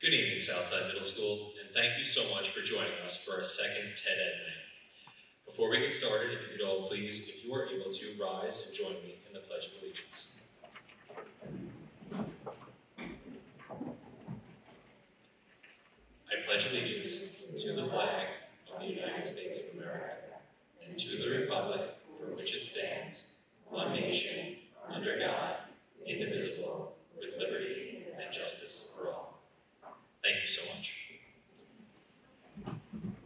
Good evening, Southside Middle School, and thank you so much for joining us for our second Ted Ed Night. Before we get started, if you could all please, if you are able to, rise and join me in the Pledge of Allegiance. I pledge allegiance to the flag of the United States of America and to the republic for which it stands, one nation, under God, indivisible, with liberty and justice for all. Thank you so much.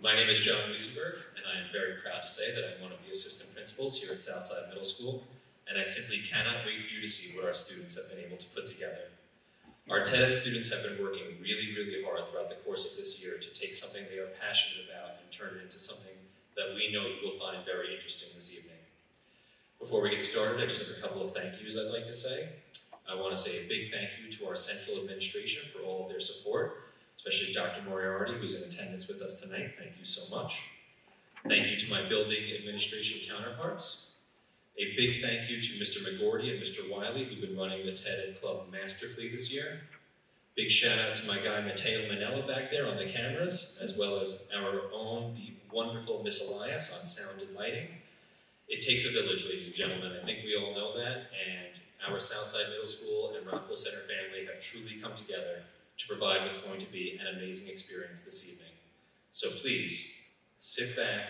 My name is John Wiesenberg, and I am very proud to say that I'm one of the assistant principals here at Southside Middle School, and I simply cannot wait for you to see what our students have been able to put together. Our TED Ed students have been working really, really hard throughout the course of this year to take something they are passionate about and turn it into something that we know you will find very interesting this evening. Before we get started, I just have a couple of thank yous I'd like to say. I want to say a big thank you to our central administration for all of their support, especially Dr. Moriarty, who's in attendance with us tonight. Thank you so much. Thank you to my building administration counterparts. A big thank you to Mr. McGorty and Mr. Wiley, who've been running the TED Ed Club masterfully this year. Big shout out to my guy Matteo Manella back there on the cameras, as well as our own, the wonderful Miss Elias on sound and lighting. It takes a village, ladies and gentlemen. I think we all know that, and our Southside Middle School and Rockville Center family have truly come together to provide what's going to be an amazing experience this evening. So please, sit back,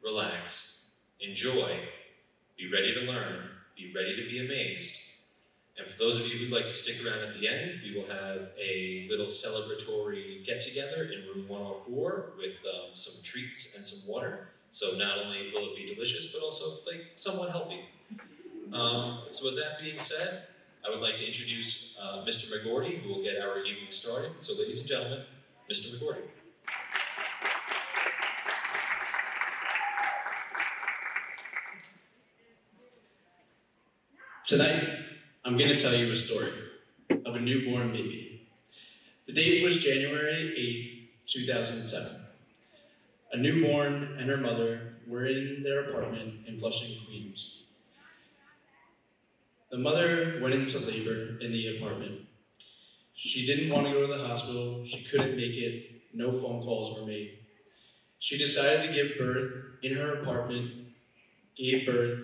relax, enjoy, be ready to learn, be ready to be amazed. And for those of you who'd like to stick around at the end, we will have a little celebratory get-together in room 104 with some treats and some water. So not only will it be delicious, but also somewhat healthy. So with that being said, I would like to introduce Mr. McGorty, who will get our evening started. So ladies and gentlemen, Mr. McGorty. Tonight, I'm going to tell you a story of a newborn baby. The date was January 8th, 2007. A newborn and her mother were in their apartment in Flushing, Queens. The mother went into labor in the apartment. She didn't want to go to the hospital. She couldn't make it. No phone calls were made. She decided to give birth in her apartment, gave birth,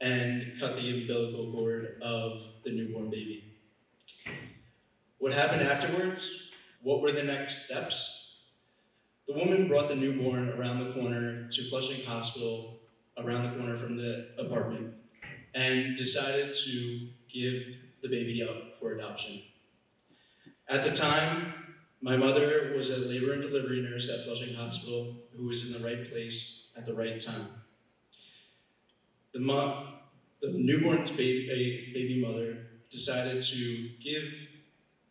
and cut the umbilical cord of the newborn baby. What happened afterwards? What were the next steps? The woman brought the newborn around the corner to Flushing Hospital, around the corner from the apartment, and decided to give the baby up for adoption. At the time, my mother was a labor and delivery nurse at Flushing Hospital who was in the right place at the right time. The newborn baby mother decided to give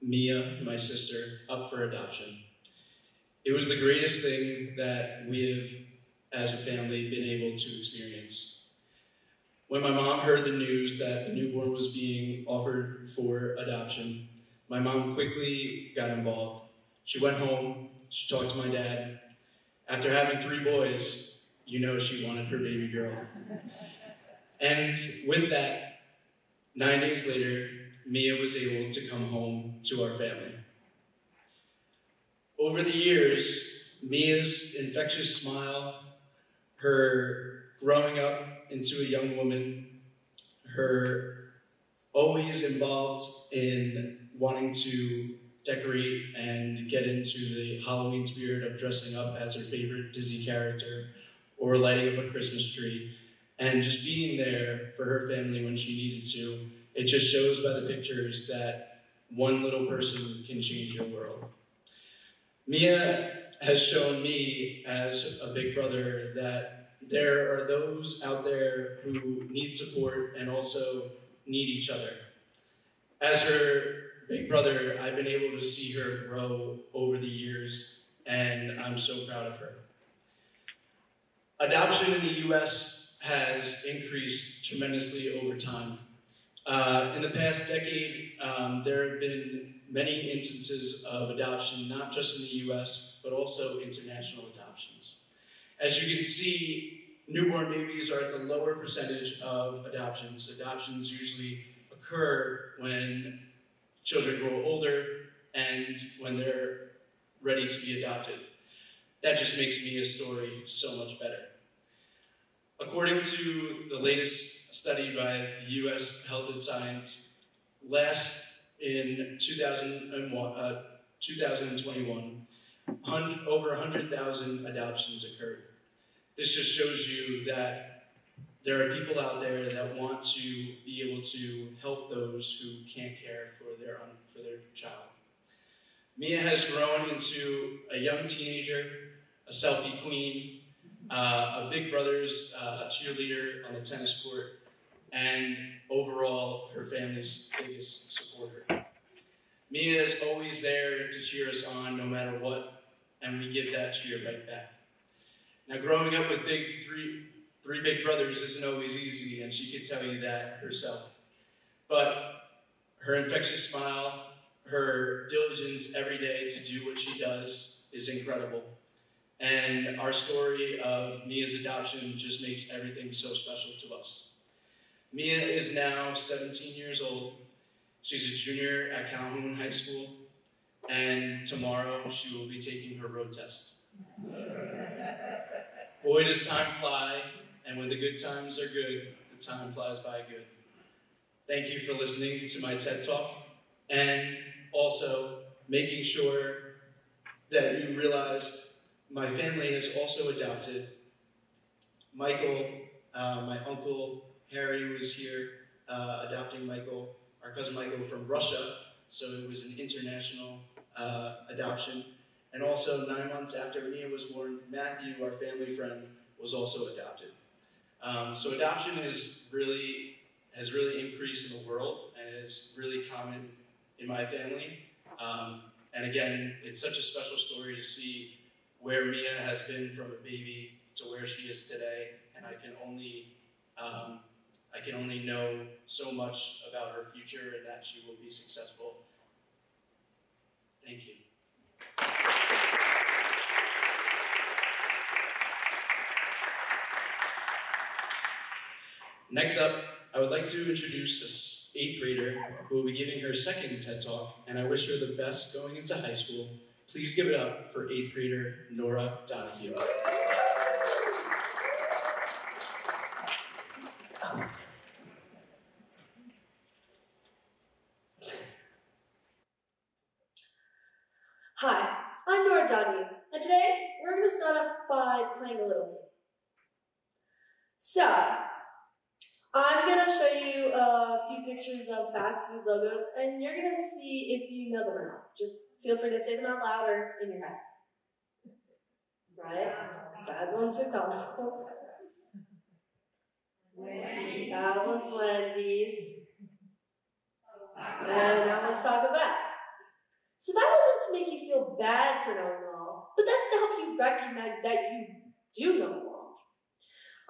Mia, my sister, up for adoption. It was the greatest thing that we have, as a family, been able to experience. When my mom heard the news that the newborn was being offered for adoption, my mom quickly got involved. She went home, she talked to my dad. After having 3 boys, you know she wanted her baby girl. And with that, 9 days later, Mia was able to come home to our family. Over the years, Mia's infectious smile, her growing up into a young woman, her always involved in wanting to decorate and get into the Halloween spirit of dressing up as her favorite Disney character or lighting up a Christmas tree, and just being there for her family when she needed to. It just shows by the pictures that one little person can change your world. Mia has shown me as a big brother that there are those out there who need support and also need each other. As her big brother, I've been able to see her grow over the years, and I'm so proud of her. Adoption in the U.S. has increased tremendously over time. In the past decade, there have been many instances of adoption, not just in the U.S., but also international adoptions. As you can see, newborn babies are at the lower percentage of adoptions. Adoptions usually occur when children grow older and when they're ready to be adopted. That just makes Mia's story so much better. According to the latest study by the U.S. Health and Science, in 2021, over 100,000 adoptions occurred. This just shows you that there are people out there that want to be able to help those who can't care for their child. Mia has grown into a young teenager, a selfie queen, a Big Brother's cheerleader on the tennis court, and overall her family's biggest supporter. Mia is always there to cheer us on no matter what, and we give that cheer right back. Now, growing up with three big brothers isn't always easy, and she could tell you that herself. But her infectious smile, her diligence every day to do what she does is incredible. And our story of Mia's adoption just makes everything so special to us. Mia is now 17 years old. She's a junior at Calhoun High School, and tomorrow she will be taking her road test. Boy, does time fly, and when the good times are good, the time flies by good. Thank you for listening to my TED Talk, and also making sure that you realize my family has also adopted Michael. My uncle Harry was here adopting Michael, our cousin Michael from Russia, so it was an international adoption. And also 9 months after Mia was born, Matthew, our family friend, was also adopted. So adoption has really increased in the world and is really common in my family. And again, it's such a special story to see where Mia has been from a baby to where she is today, and I can only know so much about her future and that she will be successful. Thank you. Next up, I would like to introduce an 8th grader who will be giving her second TED Talk, and I wish her the best going into high school. Please give it up for 8th grader Nora Donohue. Hi, I'm Nora Donohue, and today we're going to start off by playing a little game. So, I'm going to show you a few pictures of fast food logos, and you're going to see if you know them or not. Just feel free to say them out loud or in your head. Right? That one's McDonald's. That one's Wendy's. And that one's Taco Bell. So that wasn't to make you feel bad for knowing them all, but that's to help you recognize that you do know them all.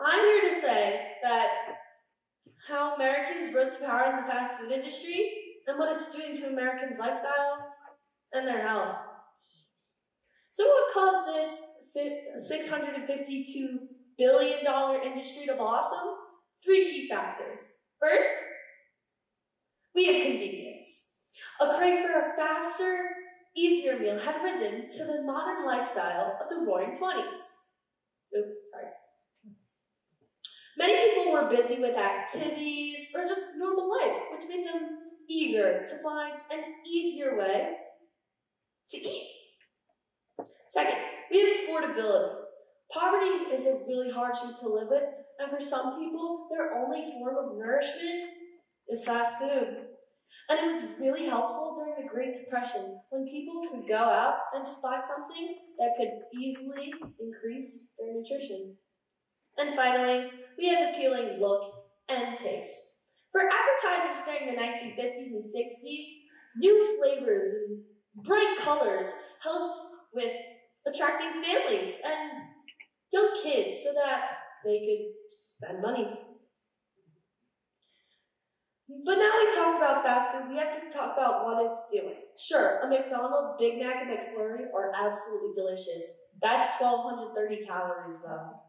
I'm here to say that how Americans rose to power in the fast food industry and what it's doing to Americans' lifestyle and their health. So what caused this $652 billion industry to blossom? 3 key factors. First, we have convenience. A crave for a faster, easier meal had risen to the modern lifestyle of the roaring 20s. Many people were busy with activities or just normal life, which made them eager to find an easier way to eat. Second, we have affordability. Poverty is a really hardship to live with, and for some people, their only form of nourishment is fast food. And it was really helpful during the Great Depression when people could go out and just buy something that could easily increase their nutrition. And finally, we have appealing look and taste. For advertisers during the 1950s and 60s, new flavors and bright colors helped with attracting families and young kids so that they could spend money. But now we've talked about fast food, we have to talk about what it's doing. Sure, a McDonald's, Big Mac, and McFlurry are absolutely delicious. That's 1,230 calories though.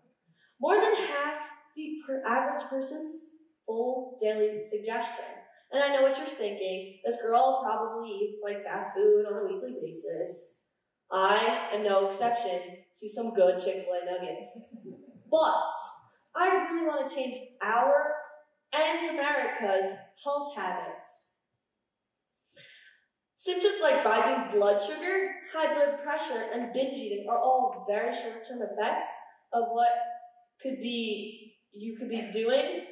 More than half the average person's full daily suggestion. And I know what you're thinking. This girl probably eats like fast food on a weekly basis. I am no exception to some good Chick-fil-A nuggets. But I really want to change our and America's health habits. Symptoms like rising blood sugar, high blood pressure, and binge eating are all very short-term effects of what you could be doing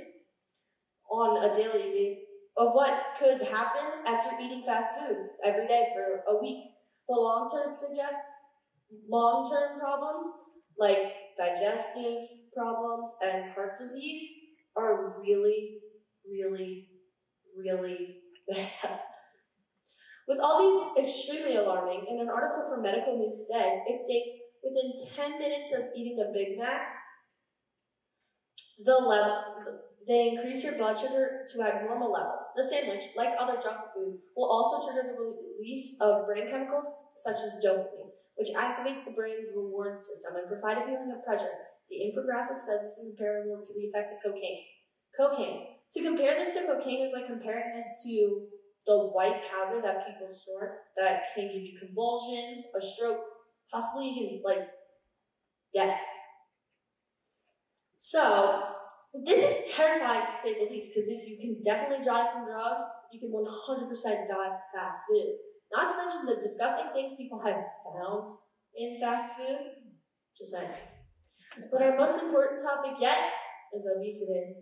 on a daily basis, of what could happen after eating fast food every day for a week. But long-term problems like digestive problems and heart disease are really, really, really bad. With all these extremely alarming, in an article for Medical News Today, it states within 10 minutes of eating a Big Mac, they increase your blood sugar to abnormal levels. The sandwich, like other junk food, will also trigger the release of brain chemicals such as dopamine, which activates the brain reward system and provides a feeling of pleasure. The infographic says this is comparable to the effects of cocaine. To compare this to cocaine is like comparing this to the white powder that people snort that can give you convulsions, a stroke, possibly even like death. So, this is terrifying to say the least, because if you can definitely die from drugs, you can 100% die from fast food. Not to mention the disgusting things people have found in fast food. Just saying. But our most important topic yet is obesity.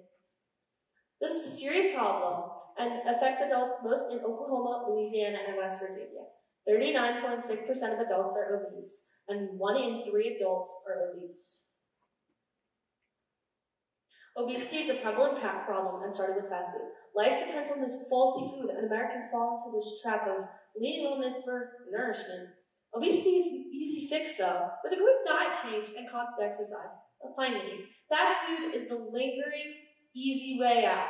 This is a serious problem and affects adults most in Oklahoma, Louisiana, and West Virginia. 39.6% of adults are obese, and 1 in 3 adults are obese. Obesity is a prevalent problem and started with fast food. Life depends on this faulty food, and Americans fall into this trap of leaning on this for nourishment. Obesity is an easy fix, though, with a quick diet change and constant exercise. But finally, fast food is the lingering, easy way out.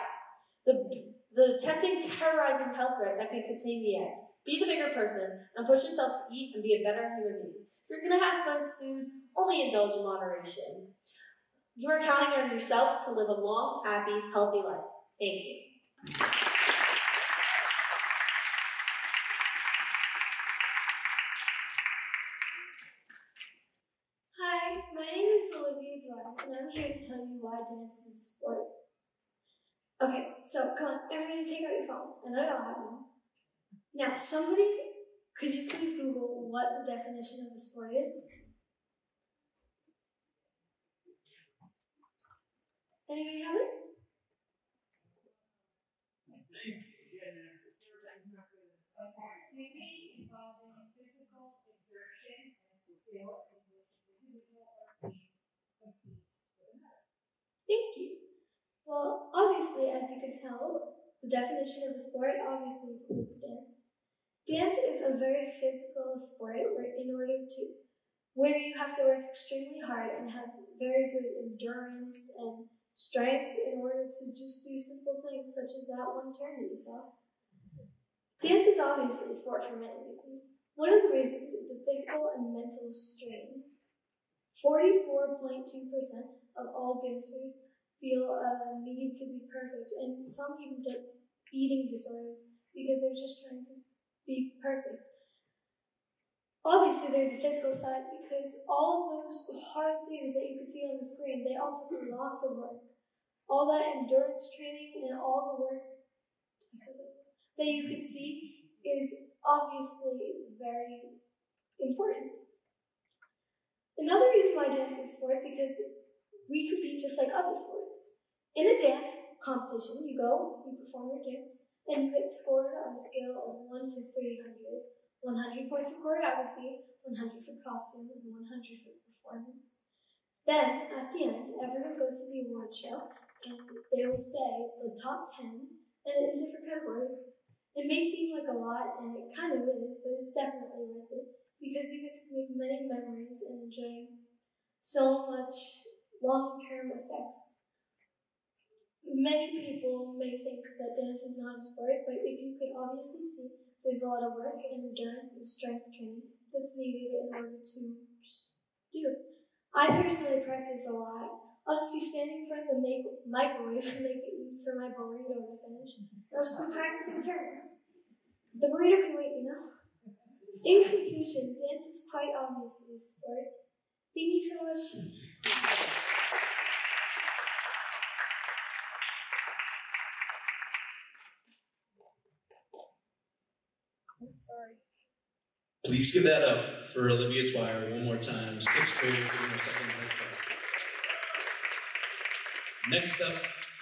The tempting, terrorizing health threat that can contain the end. Be the bigger person and push yourself to eat and be a better human being. If you're going to have fast food, only indulge in moderation. You are counting on yourself to live a long, happy, healthy life. Thank you. Hi, my name is Olivia, Dwyer, and I'm here to tell you why dance is a sport. Okay, so come on, everybody take out your phone, and I don't have one. Now, could you please Google what the definition of a sport is? Anybody have it? Activity involving physical exertion and skill in which an individual or team competes with another. Thank you. Well, obviously, as you can tell, the definition of a sport obviously includes dance. Dance is a very physical sport where you have to work extremely hard and have very good endurance and strength in order to just do simple things such as that one turn that you saw. Dance is obviously a sport for many reasons. One of the reasons is the physical and mental strain. 44.2% of all dancers feel a need to be perfect, and some even get eating disorders because they're just trying to be perfect. Obviously, there's a physical side because all of those hard things that you can see on the screen, they all take lots of work. All that endurance training and all the work that you can see is obviously very important. Another reason why dance is a sport because we compete just like other sports. In a dance competition, you perform your dance, and you get scored on a scale of 1 to 300. 100 points for choreography, 100 for costume, and 100 for performance. Then, at the end, everyone goes to the award show, and they will say the top 10, and in different categories. It may seem like a lot, and it kind of is, but it's definitely worth it, because you get to make many memories and enjoy so much long-term effects. Many people may think that dance is not a sport, but if you could obviously see, there's a lot of work and endurance and strength training that's needed in order to just do it. I personally practice a lot. I'll just be standing in front of the microwave for my burrito to finish. I'll just be practicing turns. The burrito can wait, you know? In conclusion, dance is quite obviously a sport. Thank you so much. Sorry. Please give that up for Olivia Dwyer one more time. 6th grade, giving her second TED Talk. Next up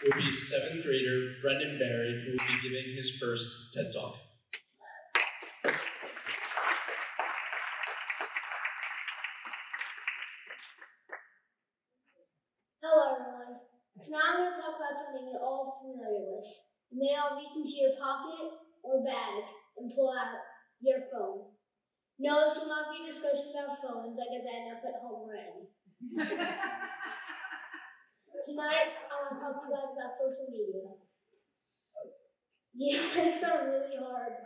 will be 7th grader Brendan Barry, who will be giving his first TED Talk. Hello everyone. Now I'm going to talk about something you're all familiar with. You may all reach into your pocket or bag and pull out your phone. No, this will not be a discussion about phones, like I said, enough at home already. Tonight, I want to talk to you guys about social media. The effects are really hard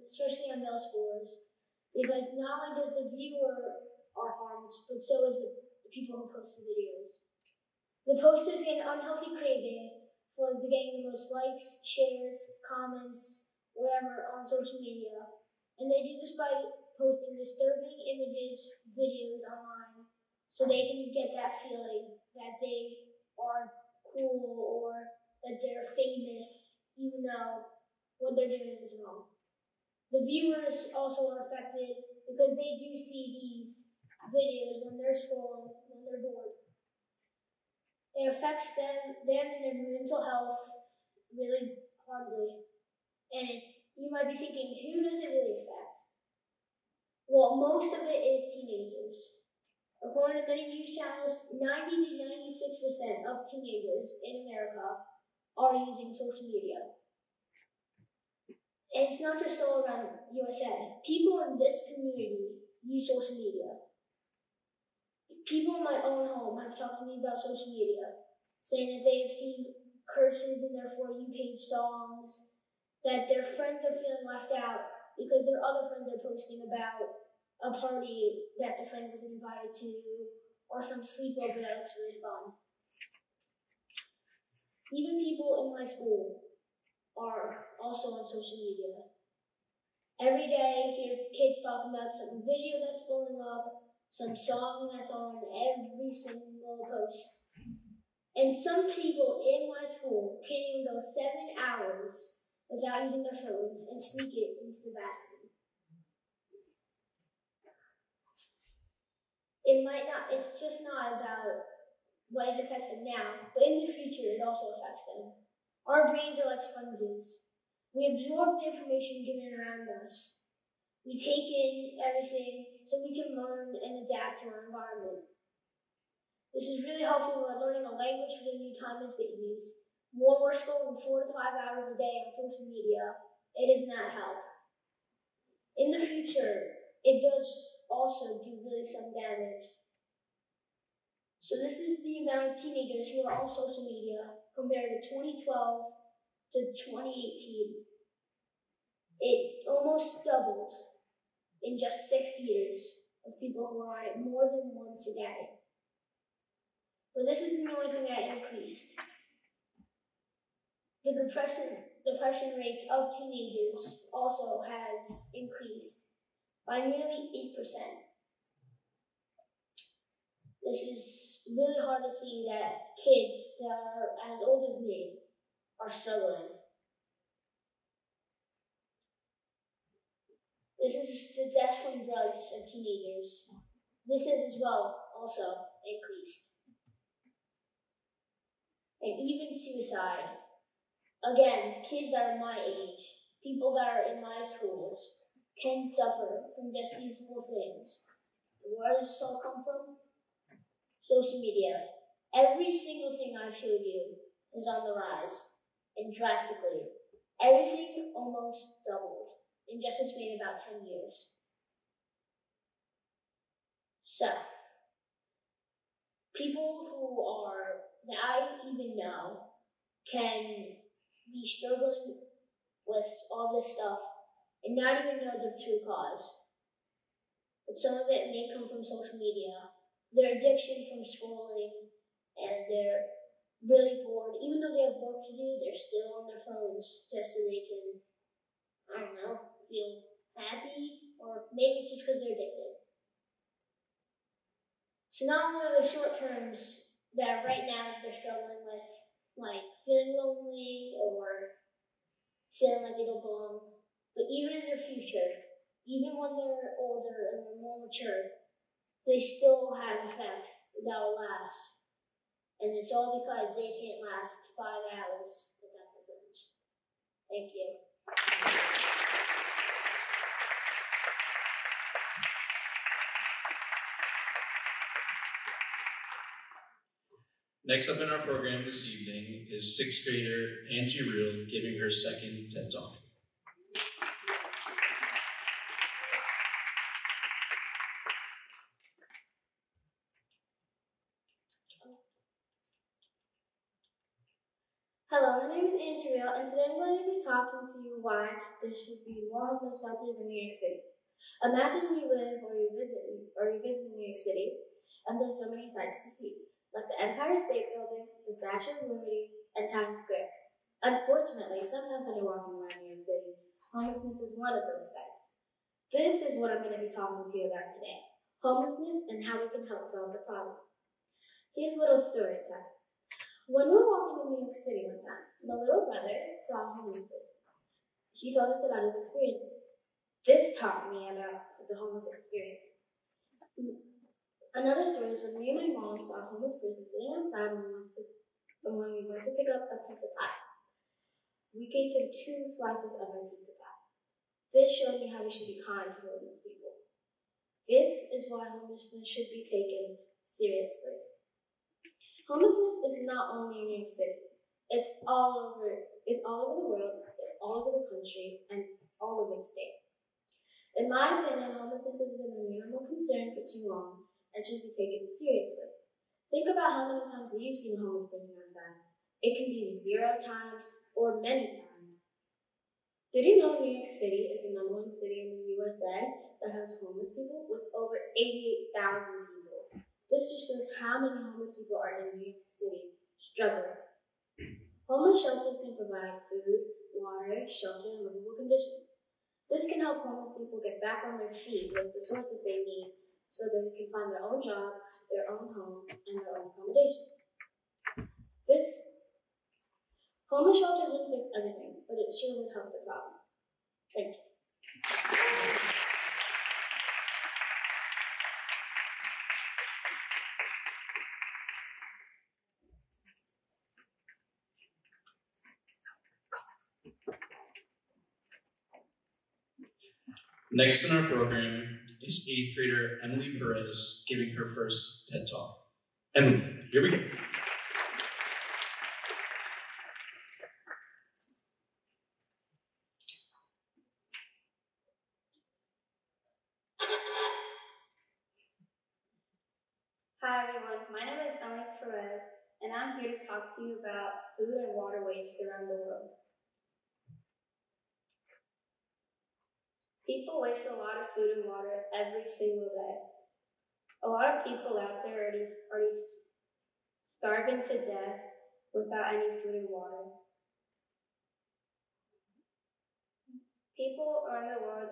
especially on middle schoolers, because not only does the viewer are harmed, but so is the people who post the videos. The posters get an unhealthy craving for getting the most likes, shares, comments, whatever on social media. And they do this by posting disturbing images, videos online, so they can get that feeling that they are cool or that they're famous, even though what they're doing is wrong. The viewers also are affected because they do see these videos when they're scrolling, when they're bored. It affects them and their mental health really hardly. And you might be thinking, who does it really affect? Well, most of it is teenagers. According to many news channels, 90 to 96% of teenagers in America are using social media. And it's not just all around USA. People in this community use social media. People in my own home have talked to me about social media, saying that they have seen curses in their For You page songs, that their friends are feeling left out because their other friends are posting about a party that the friend wasn't invited to, or some sleepover that looks really fun. Even people in my school are also on social media. Every day I hear kids talking about some video that's blowing up, some song that's on every single post. And some people in my school can't even go 7 hours without using their phones and sneak it into the bathroom. It's just not about what it affects them now, but in the future it also affects them. Our brains are like sponges. We absorb the information given around us. We take in everything so we can learn and adapt to our environment. This is really helpful when we're learning a language for the new time as babies. When we're scrolling 4 to 5 hours a day on social media, it does not help. In the future, it does also do really some damage. So this is the amount of teenagers who are on social media compared to 2012 to 2018. It almost doubled in just 6 years of people who are on it more than once a day. But this isn't the only thing that increased. The depression rates of teenagers also has increased by nearly 8%. This is really hard to see that kids that are as old as me are struggling. This is the deaths from drugs of teenagers. This is as well also increased. And even suicide. Again, kids that are my age, people that are in my schools, can suffer from just these little things. Where does this all come from? Social media. Every single thing I showed you is on the rise, and drastically. Everything almost doubled in just a span of about 10 years. So, people that I even know can be struggling with all this stuff and not even know the true cause. But some of it may come from social media, their addiction from scrolling, and they're really bored. Even though they have work to do, they're still on their phones just so they can, I don't know, feel happy, or maybe it's just because they're addicted. So not only are there short terms that right now they're struggling with, like feeling lonely or feeling like they don't belong, but even in their future, even when they're older and they're more mature, they still have effects that will last. And it's all because they can't last 5 hours without their phones. Thank you. Next up in our program this evening is 6th grader Angie giving her second TED Talk. Hello, my name is Angie and today I'm going to be talking to you why there should be more homeless shelters in New York City. Imagine you live or you're visiting New York City, and there's so many sights to see, like the Empire State Building, the Statue of Liberty, and Times Square. Unfortunately, sometimes when you're walking around New York City, homelessness is one of those sights. This is what I'm going to be talking to you about today: homelessness and how we can help solve the problem. Here's a little story time. When we were walking in New York City one time, my little brother saw a homeless person. He told us about his experiences. This taught me about the homeless experience. Another story is when me and my mom saw a homeless person sitting outside when we went to pick up a pizza pie. We gave him 2 slices of our pizza pie. This showed me how we should be kind to homeless people. This is why homelessness should be taken seriously. Homelessness is not only in New York City. It's all over the world, all over the country, and all over the state. In my opinion, homelessness has been a minimal concern for too long and should be taken seriously. Think about how many times you've seen a homeless person outside. It can be 0 times or many times. Did you know New York City is the #1 city in the USA that has homeless people with over 88,000 people? This just shows how many homeless people are in New York City struggling. Homeless shelters can provide food, water, shelter, and livable conditions. This can help homeless people get back on their feet with the sources they need so that they can find their own job, their own home, and their own accommodations. Homeless shelters won't fix everything, but it sure would help the problem. Thank you. Next in our program is 8th grader Emily Perez giving her first TED Talk. Emily, here we go. Hi everyone, my name is Emily Perez, and I'm here to talk to you about food and water waste around the world. People waste a lot of food and water every single day. A lot of people out there are starving to death without any food and water. People around the world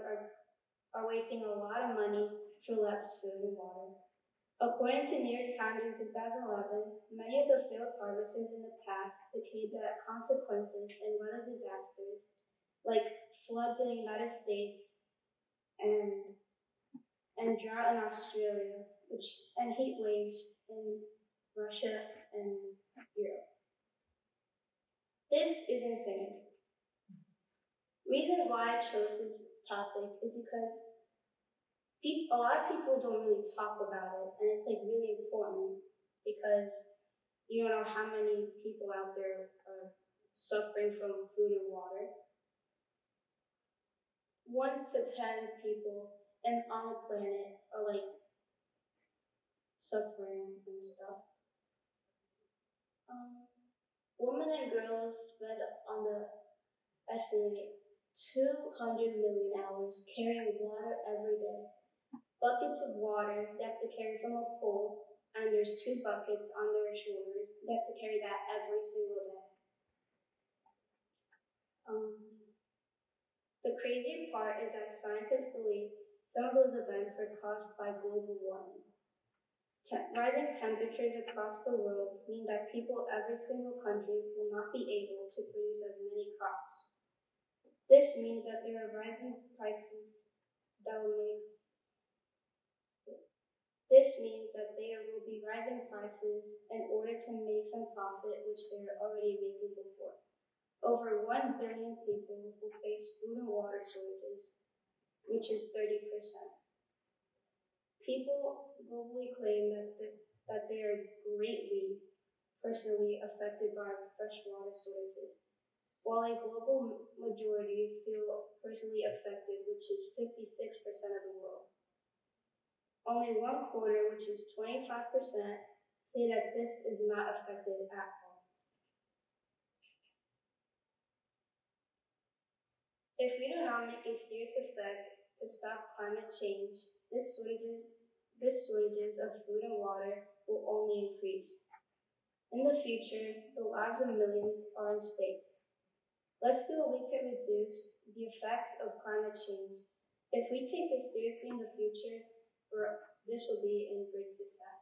are wasting a lot of money for less food and water. According to New York Times in 2011, many of the failed harvests in the past decayed the consequences and weather disasters like floods in the United States and drought in Australia, and heat waves in Russia and Europe. This is insane. Reason why I chose this topic is because a lot of people don't really talk about it, and it's really important because you don't know how many people out there are suffering from food and water. 1 to 10 people on the planet are suffering and stuff. Women and girls spend on the estimate 200 million hours carrying water every day. Buckets of water they have to carry from a pole, and there's 2 buckets on their shoulders they have to carry that every single day. The crazier part is that scientists believe some of those events were caused by global warming. Rising temperatures across the world mean that people every single country will not be able to produce as many crops. This means that there are rising prices that will make This means that there will be rising prices in order to make some profit, which they are already making before. Over 1 billion people will face food and water shortages, which is 30%. People globally claim that they are greatly personally affected by freshwater shortages, while a global majority feel personally affected, which is 56% of the world. Only 1/4, which is 25%, say that this is not affected at all. If we do not make a serious effect to stop climate change, this shortages of food and water will only increase. In the future, the lives of millions are at stake. Let's do what we can reduce the effects of climate change. If we take this seriously in the future, this will be a great success.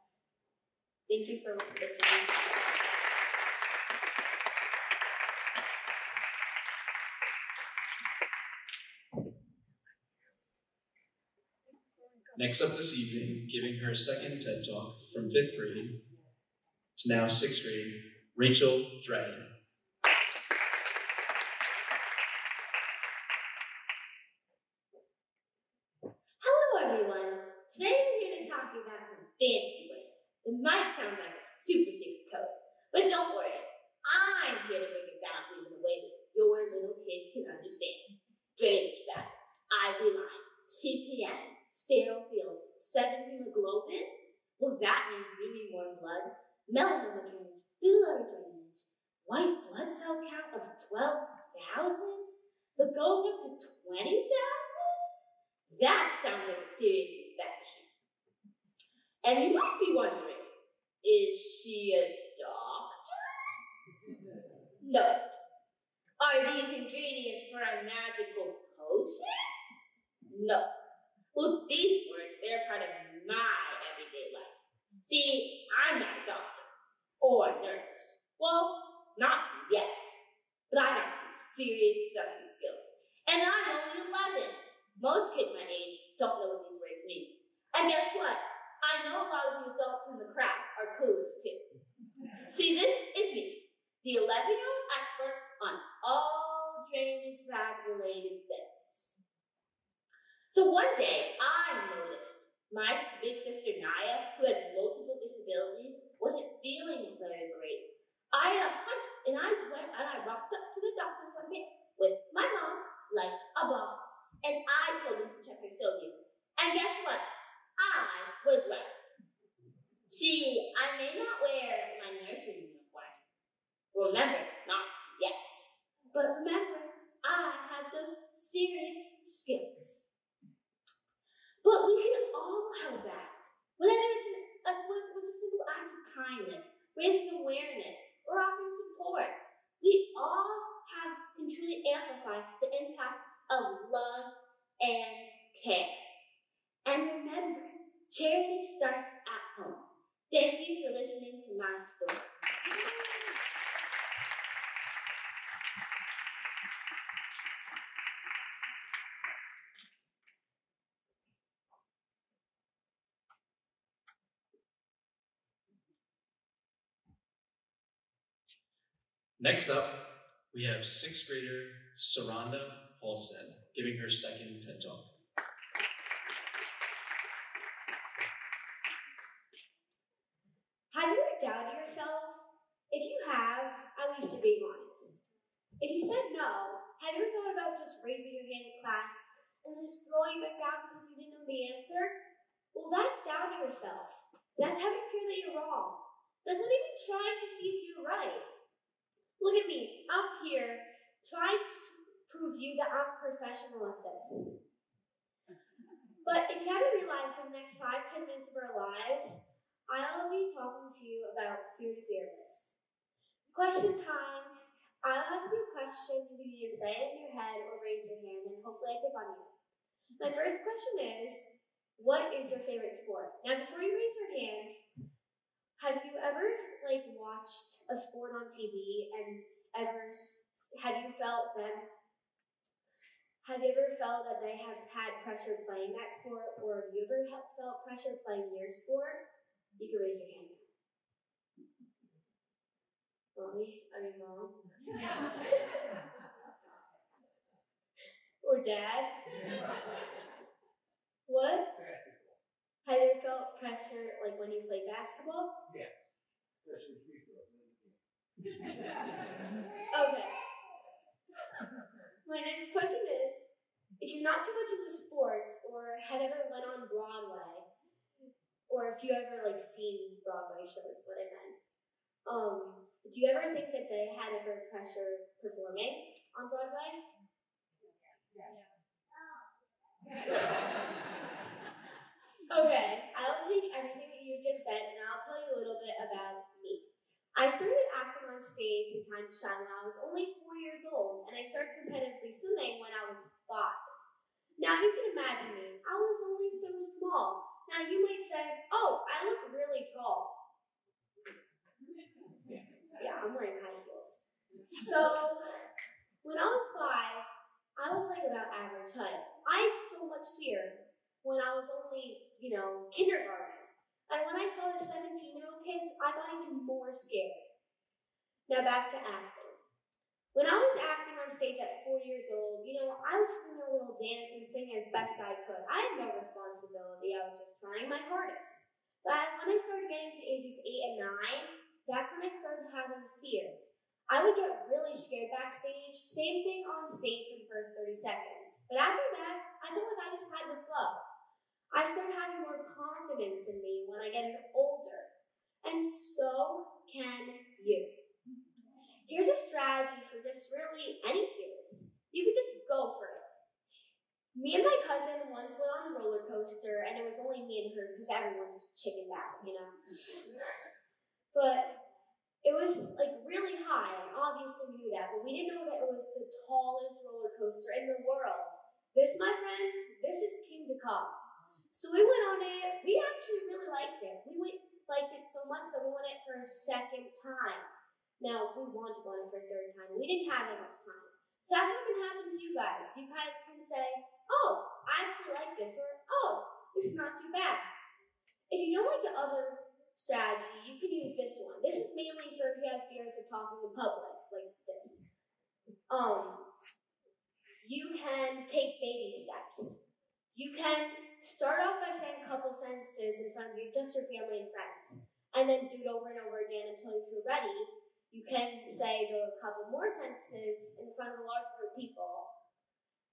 Thank you for listening. Next up this evening, giving her second TED Talk from 5th grade to now 6th grade, Rachael Dryden. Today we're here to talk about some fancy words that might sound like a super secret code. But don't worry, I'm here to break it down for you in a way that your little kids can understand. Drainage back, IV line, TPN, sterile field, 7 hemoglobin. Well, that means you need more blood. Melanoma drainage, biliary drainage, white blood cell count of 12,000, but going up to 20,000? That sounds like a serious infection. And you might be wondering, is she a doctor? No. Are these ingredients for a magical potion? No. Well, these words, they're part of my everyday life. See, I'm not a doctor or a nurse. Well, not yet. But I got some serious assessment skills. And I'm only 11. Most kids my age don't know what these words mean. And guess what? I know a lot of the adults in the crowd are clueless too. See, this is me, the 11-year-old expert on all drainage bag related things. So one day I noticed my big sister Naya, who had multiple disabilities, wasn't feeling very great. I had a hunch and I walked up to the doctor's appointment with my mom like a boss. And I told him to check her sodium. And guess what? I was right. See, I may not wear my nursing uniform. Remember, not yet. But remember, I have those serious skills. But we can all help that. Whether it's a simple act of kindness, raising awareness, or offering support, we all can truly amplify the impact of love and care. And remember, charity starts at home. Thank you for listening to my story. Next up, we have 6th grader Saranda Halsted giving her second TED Talk. Have you ever doubted yourself? If you have, at least you're being honest. If you said no, have you ever thought about just raising your hand in class and just throwing it back down because you didn't know the answer? Well, that's doubting yourself. That's having fear that you're wrong. That's not even trying to see if you're right. Look at me. I'm here trying to prove you that I'm professional at this. But if you haven't realized, for the next 5-10 minutes of our lives, I'll be talking to you about fear to fearless. Question time. I'll ask you a question. You can either say it in your head or raise your hand, and hopefully I pick on you. My first question is, what is your favorite sport? Now, before you raise your hand, have you ever watched a sport on TV and have you ever felt that they have had pressure playing that sport, or have you ever felt pressure playing your sport? You can raise your hand now. Mommy, are you mom? Or dad? What? Basketball. Have you ever felt pressure when you play basketball? Yeah. Especially free throws. Okay. My next question is, if you're not too much into sports or have ever went on Broadway, or if you ever seen Broadway shows, what I meant, do you ever think that they had ever pressure performing on Broadway? Okay, I'll take everything that you just said and I'll tell you a little bit about me. I started acting on stage in Time to Shine when I was only 4 years old, and I started competitively swimming when I was 5. Now you can imagine me, I was only so small. Now you might say, oh, I look really tall. Yeah, I'm wearing high heels. So, when I was 5, I was about average height. I had so much fear when I was only, kindergarten. And when I saw the 17-year-old kids, I got even more scared. Now back to acting. When I was acting on stage at 4 years old, I was doing a little dance and sing as best I could. I had no responsibility, I was just trying my hardest. But when I started getting to ages 8 and 9, that's when I started having fears. I would get really scared backstage, same thing on stage for the first 30 seconds. But after that, I felt like I just had the flow. I started having more confidence in me when I get older. And so can you. Here's a strategy for just really any fears. You could just go for it. Me and my cousin once went on a roller coaster, and it was only me and her because everyone just chickened out, But it was really high, and obviously we knew that, but we didn't know that it was the tallest roller coaster in the world. This, my friends, this is King to Come. So we went on it. We actually really liked it. We liked it so much that we went it for a second time. Now, we wanted to go on it for a third time. We didn't have that much time. So that's what can happen to you guys. You guys can say, oh, I actually like this, or oh, this is not too bad. If you don't like the other strategy, you can use this one. This is mainly for if you have fears of talking in public, like this. You can take baby steps. You can start off by saying a couple sentences in front of just your family and friends, and then do it over and over again until you feel ready. You can say a couple more sentences in front of a large group of people,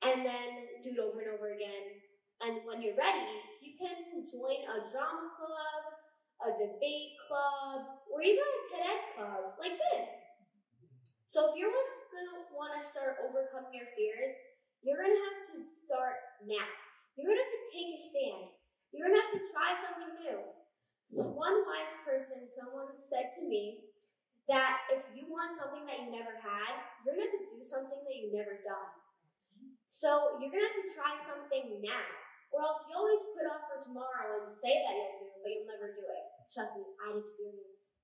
and then do it over and over again. And when you're ready, you can join a drama club, a debate club, or even a TED Ed club, like this. So if you're going to want to start overcoming your fears, you're going to have to start now. You're going to have to take a stand. You're going to have to try something new. So one wise person, someone said to me that if you want something that you never had, you're going to have to do something that you've never done. So you're going to have to try something now, or else you always put off for tomorrow and say that you'll do it, but you'll never do it. Trust me, I had experience.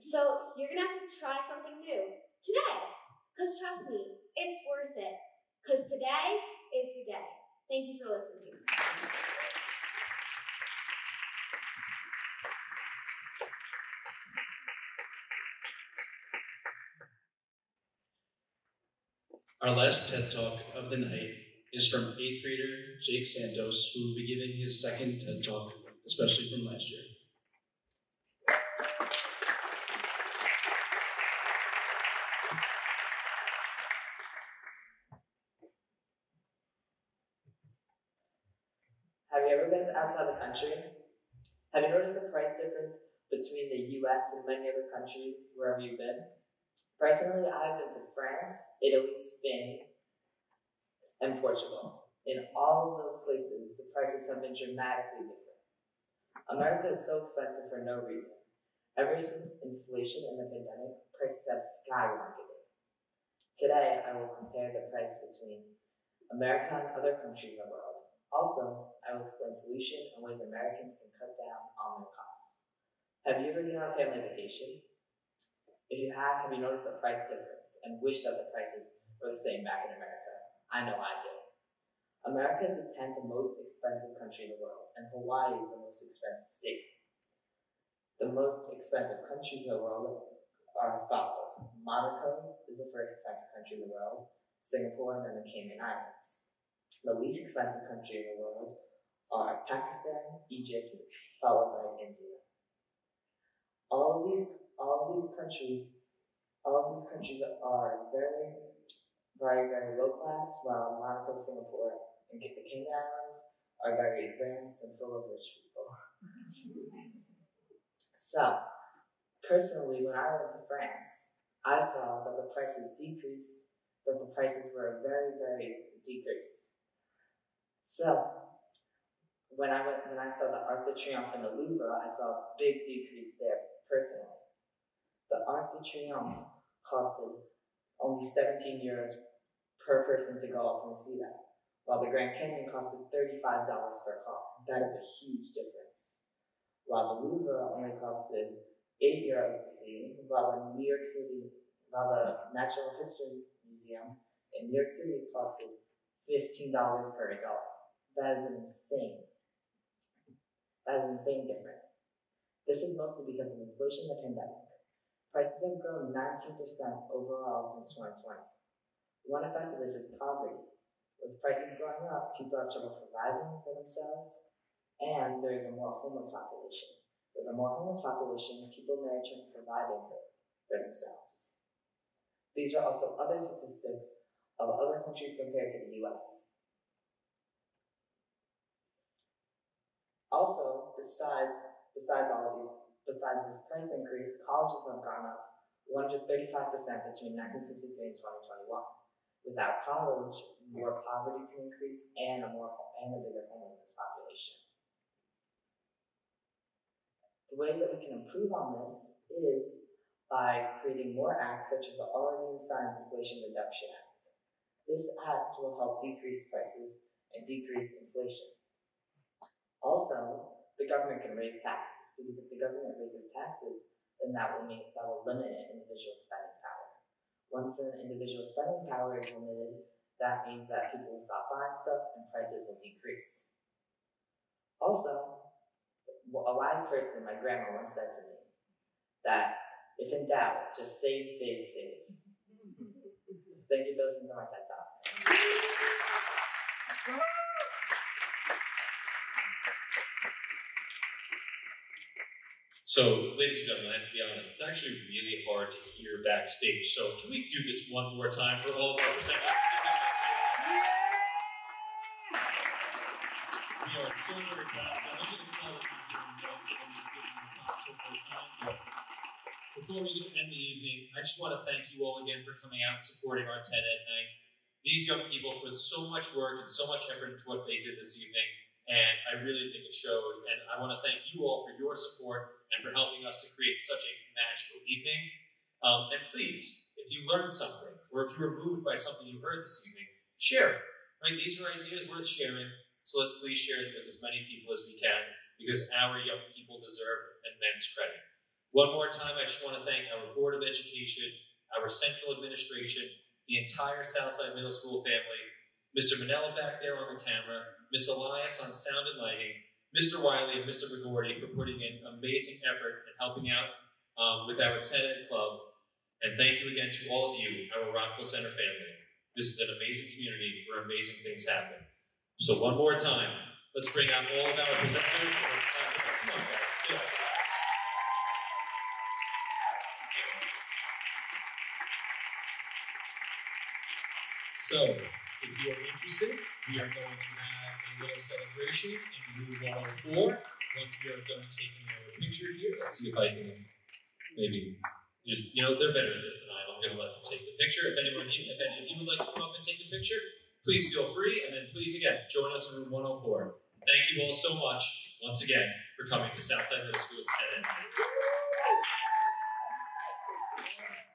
So you're going to have to try something new today, because trust me, it's worth it, because today is the day. Thank you for listening. Our last TED Talk of the night is from 8th grader Jake Santos, who will be giving his second TED Talk, especially from last year. Have you ever been outside the country? Have you noticed the price difference between the US and many other countries wherever you've been? Personally, I've been to France, Italy, Spain, and Portugal. In all of those places, the prices have been dramatically different. America is so expensive for no reason. Ever since inflation and the pandemic, prices have skyrocketed. Today, I will compare the price between America and other countries in the world. Also, I will explain solutions and ways Americans can cut down on their costs. Have you ever been on a family vacation? If you have you noticed a price difference and wish that the prices were the same back in America? I know I did. America is the 10th most expensive country in the world, and Hawaii is the most expensive state. The most expensive countries in the world are as follows. Monaco is the first expensive country in the world, Singapore, and then the Cayman Islands. The least expensive country in the world are Pakistan, Egypt, followed by India. All of these countries are very, very, very low class, while Monaco, Singapore, and the Cayman Islands are very advanced and full of rich people. So, personally, when I went to France, I saw that the prices were very, very decreased. So, when I saw the Arc de Triomphe in the Louvre, I saw a big decrease there, personally. The Arc de Triomphe costed only 17 euros per person to go up and see that, while the Grand Canyon costed $35 per car. That is a huge difference. While the Louvre only costed 8 euros to see, while the Natural History Museum in New York City costed $15 per adult. That is insane. That is an insane difference. This is mostly because of inflation and the pandemic. Prices have grown 19% overall since 2020. One effect of this is poverty. With prices going up, people have trouble providing for themselves, and there is a more homeless population. With a more homeless population, people may have trouble providing for themselves. These are also other statistics of other countries compared to the US. Also, besides this price increase, colleges have gone up 135% between 1963 and 2021. Without college, more poverty can increase and a bigger homeless population. The ways that we can improve on this is by creating more acts such as the already signed Inflation Reduction Act. This act will help decrease prices and decrease inflation. Also, the government can raise taxes, because if the government raises taxes, then that will limit an individual spending power. Once an individual spending power is limited, that means that people will stop buying stuff and prices will decrease. Also, a wise person, my grandma once said to me, that if in doubt, just save, save, save. Thank you for listening to my TED Talk. So, ladies and gentlemen, I have to be honest, it's actually really hard to hear backstage. So, can we do this one more time for all of our presenters? We are so very proud. I'm going to call it before we end the evening, I just want to thank you all again for coming out and supporting our TED Ed Night. These young people put so much work and so much effort into what they did this evening, and I really think it showed. And I want to thank you all for your support and for helping us to create such a magical evening. And please, if you learned something, or if you were moved by something you heard this evening, share it. Right? These are ideas worth sharing, so let's please share them with as many people as we can, because our young people deserve immense credit. One more time, I just want to thank our Board of Education, our Central Administration, the entire Southside Middle School family, Mr. Manella back there on the camera, Miss Elias on sound and lighting, Mr. Wiley and Mr. McGorty for putting in amazing effort and helping out with our TED Ed Club. And thank you again to all of you, our Rockville Center family. This is an amazing community where amazing things happen. So one more time, let's bring out all of our presenters and let's clap it up. Come on, guys. Go. So, if you are interested, we are going to have a little celebration in room 104. Once we are done taking our picture here, let's see if I can maybe just, they're better at this than I am. I'm going to let them take the picture. If any of you would like to come up and take a picture, please feel free. And then please, again, join us in room 104. Thank you all so much, once again, for coming to Southside Middle School's TED Ed Night. Thank you.